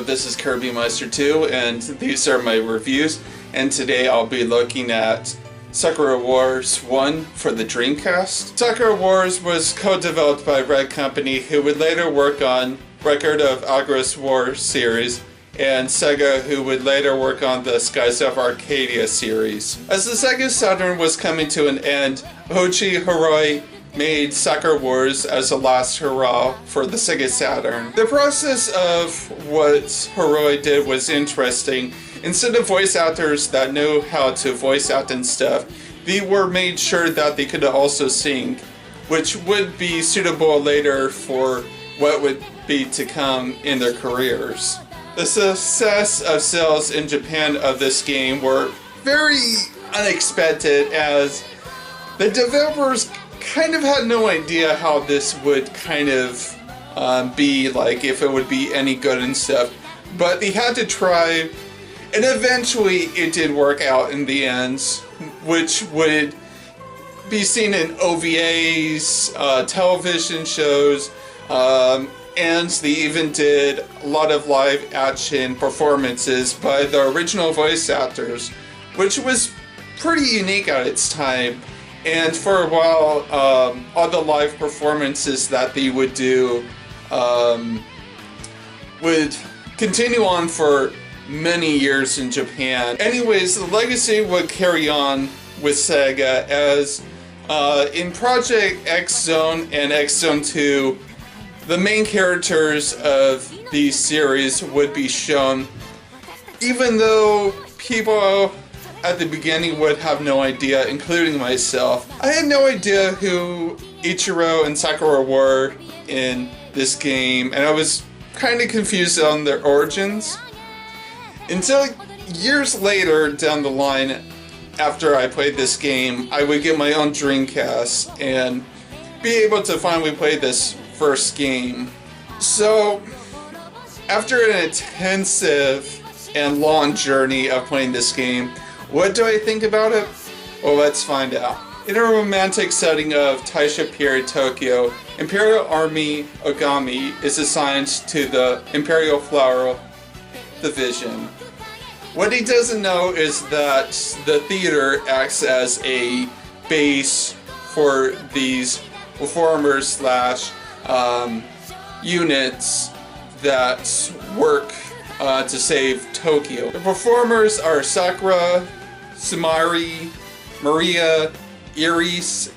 this is Kirby Meister 2, and these are my reviews. And today I'll be looking at Sakura Wars 1 for the Dreamcast. Sakura Wars was co-developed by Red Company, who would later work on Record of Aggros War series, and Sega, who would later work on the Skies of Arcadia series. As the Sega Saturn was coming to an end, Hoichi Hiroi made Sakura Wars as a last hurrah for the Sega Saturn. The process of what Hiroi did was interesting. Instead of voice actors that know how to voice act and stuff, they were made sure that they could also sing, which would be suitable later for what would be to come in their careers. The success of sales in Japan of this game were very unexpected, as the developers kind of had no idea how this would kind of be, like if it would be any good and stuff. But they had to try, and eventually it did work out in the end, which would be seen in OVAs, television shows, and they even did a lot of live action performances by the original voice actors, which was pretty unique at its time. And for a while, all the live performances that they would do would continue on for many years in Japan. Anyways, the legacy would carry on with Sega, as in Project X Zone and X Zone 2, the main characters of these series would be shown, even though people at the beginning would have no idea, including myself. I had no idea who Ichiro and Sakura were in this game, and I was kind of confused on their origins. Until years later down the line, after I played this game, I would get my own Dreamcast and be able to finally play this first game. So, after an intensive and long journey of playing this game, what do I think about it? Well, let's find out. In a romantic setting of Taisha period Tokyo, Imperial Army Ogami is assigned to the Imperial Flower Division. What he doesn't know is that the theater acts as a base for these reformers slash units that work to save Tokyo. The performers are Sakura, Sumari, Maria, Iris,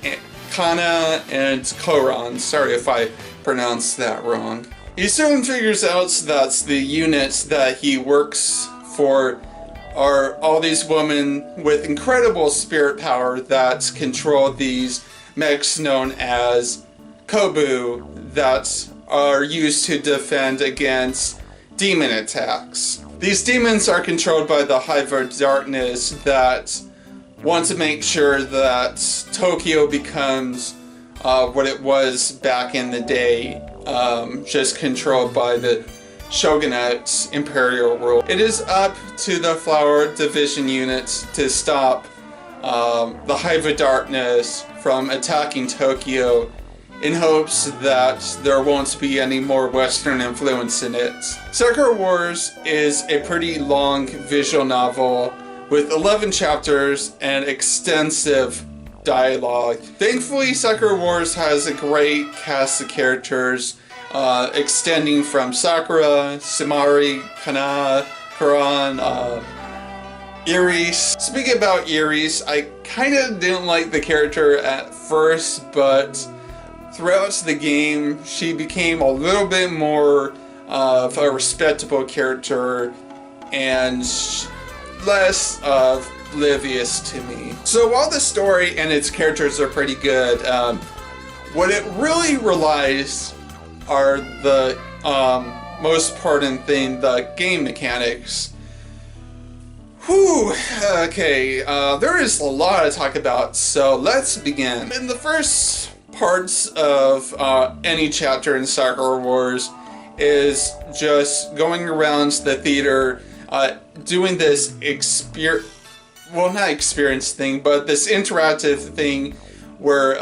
Kana, and Koran. Sorry if I pronounced that wrong. He soon figures out that the units that he works for are all these women with incredible spirit power that control these mechs known as Kobu, that are used to defend against demon attacks. These demons are controlled by the Hive of Darkness that want to make sure that Tokyo becomes what it was back in the day, just controlled by the Shogunate's imperial rule. It is up to the Flower Division units to stop the Hive of Darkness from attacking Tokyo, in hopes that there won't be any more Western influence in it. Sakura Wars is a pretty long visual novel with 11 chapters and extensive dialogue. Thankfully, Sakura Wars has a great cast of characters, extending from Sakura, Sumari, Kana, Karan, Iris. Speaking about Iris, I kind of didn't like the character at first, but throughout the game, she became a little bit more of a respectable character and less oblivious to me. So while the story and its characters are pretty good, what it really relies are the most important thing, the game mechanics. Whew, okay, there is a lot to talk about, so let's begin. In the first parts of any chapter in Sakura Wars is just going around the theater, doing this not experience thing, but this interactive thing where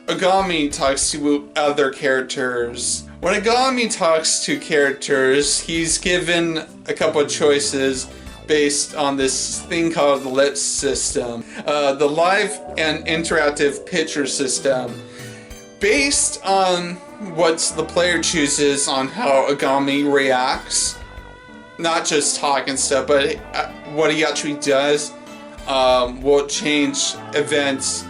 Ogami talks to other characters When Agami talks to characters, he's given a couple of choices based on this thing called the LIP system, the live and interactive picture system. Based on what the player chooses on how Agami reacts, not just talk and stuff, but what he actually does will change events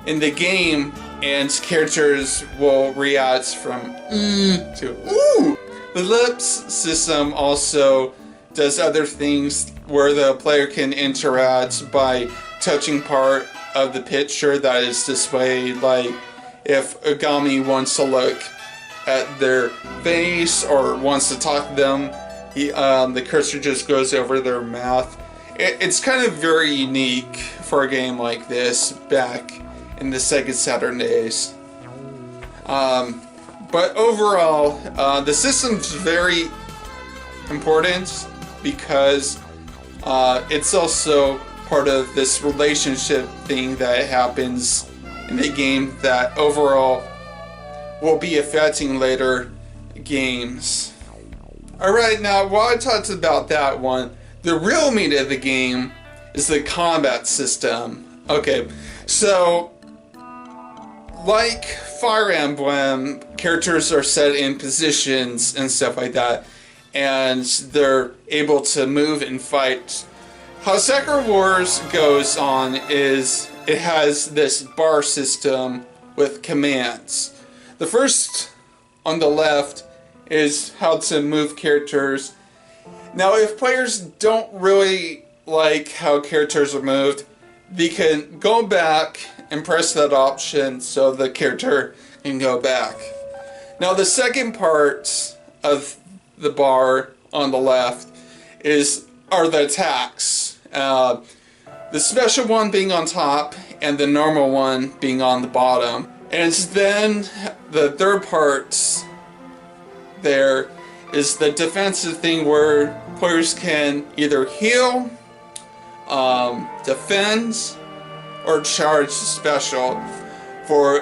in the game, and characters will react from to ooh. The lips system also does other things where the player can interact by touching part of the picture that is displayed, like if Agami wants to look at their face or wants to talk to them, the cursor just goes over their mouth. It's kind of very unique for a game like this back in the Sega Saturn days. But overall, the system's very important because it's also part of this relationship thing that happens in the game that overall will be affecting later games. Alright, now while I talked about that one, the real meat of the game is the combat system. Okay, so like Fire Emblem, characters are set in positions and stuff like that, and they're able to move and fight. How Sakura Wars goes on is it has this bar system with commands. The first on the left is how to move characters. Now, if players don't really like how characters are moved, they can go back and press that option so the character can go back. Now, the second part of the bar on the left are the attacks. The special one being on top and the normal one being on the bottom. And then the third part there is the defensive thing where players can either heal, defend, or charge special for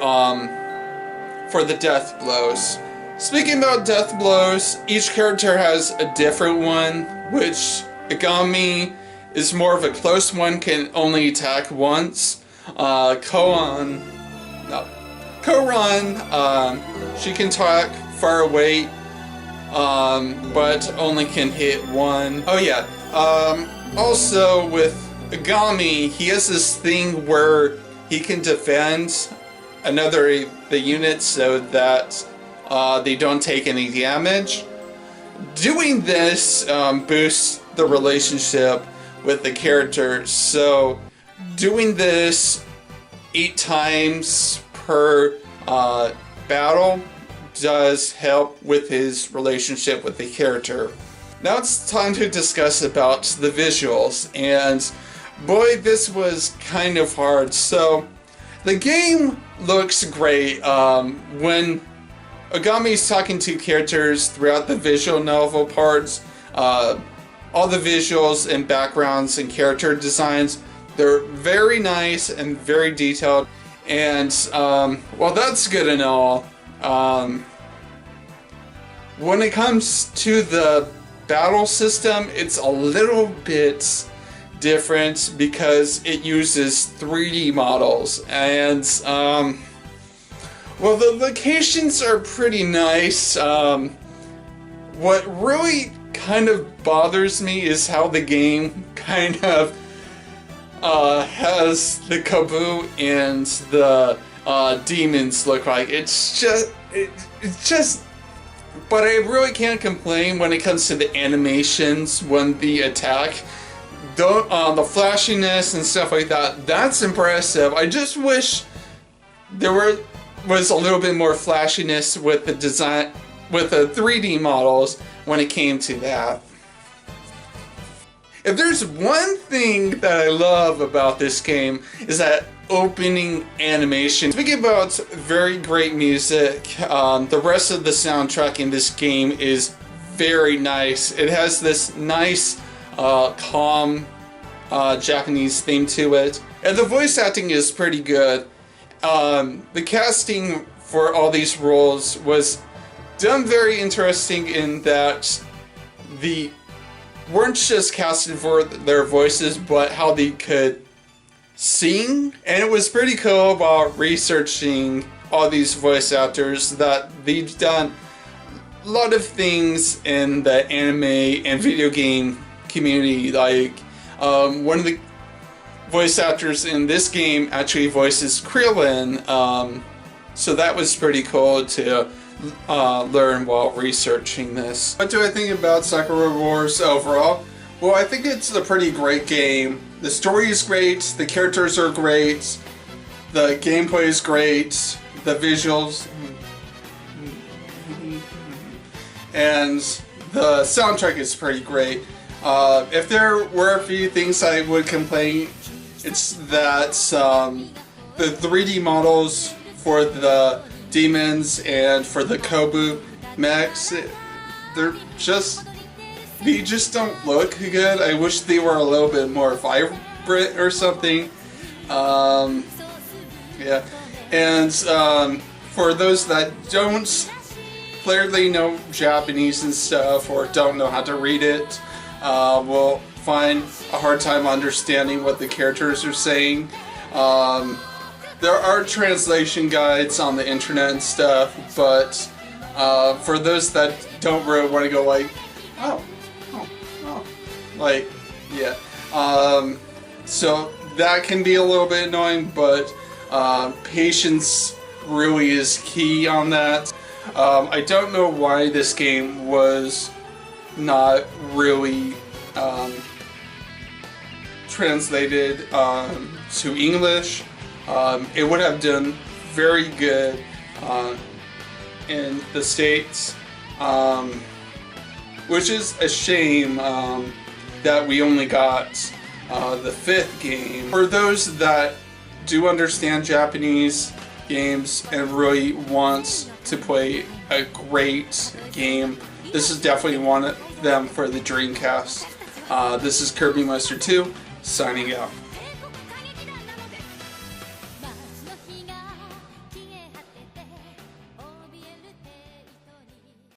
the death blows. Speaking about death blows, each character has a different one, which Agami is more of a close one, can only attack once. Koran, she can attack far away, but only can hit one. Oh yeah, also with Agami, he has this thing where he can defend the unit so that they don't take any damage. Doing this boosts the relationship with the character, so doing this 8 times per battle does help with his relationship with the character. Now it's time to discuss about the visuals, and boy, this was kind of hard. So the game looks great when Agami's talking to characters throughout the visual novel parts. All the visuals and backgrounds and character designs, they're very nice and very detailed. And well, that's good and all. When it comes to the battle system, it's a little bit different because it uses 3D models, and well, the locations are pretty nice. What really kind of bothers me is how the game kind of has the Kabu and the demons look like. It's just, but I really can't complain when it comes to the animations when the attack. The flashiness and stuff like that, that's impressive. I just wish there was a little bit more flashiness with the design, with the 3D models when it came to that. If there's one thing that I love about this game is that opening animation. Speaking about very great music, the rest of the soundtrack in this game is very nice. It has this nice, calm Japanese theme to it, and the voice acting is pretty good. The casting for all these roles was done very interesting in that the weren't just casted for their voices, but how they could sing. And it was pretty cool about researching all these voice actors that they've done a lot of things in the anime and video game community. Like one of the voice actors in this game actually voices Krillin, so that was pretty cool to learn while researching this. What do I think about Sakura Wars overall? Well, I think it's a pretty great game. The story is great, the characters are great, the gameplay is great, the visuals, and the soundtrack is pretty great. If there were a few things I would complain, it's that the 3D models for the demons and for the Kobu mechs, they just don't look good. I wish they were a little bit more vibrant or something. Yeah, and for those that don't clearly know Japanese and stuff, or don't know how to read it, will find a hard time understanding what the characters are saying. There are translation guides on the internet and stuff, but for those that don't really want to go like, like, yeah. So that can be a little bit annoying, but patience really is key on that. I don't know why this game was not really translated to English. It would have done very good in the States, which is a shame that we only got the 5th game. For those that do understand Japanese games and really want to play a great game, this is definitely one of them for the Dreamcast. This is Kirby Monster 2, signing out.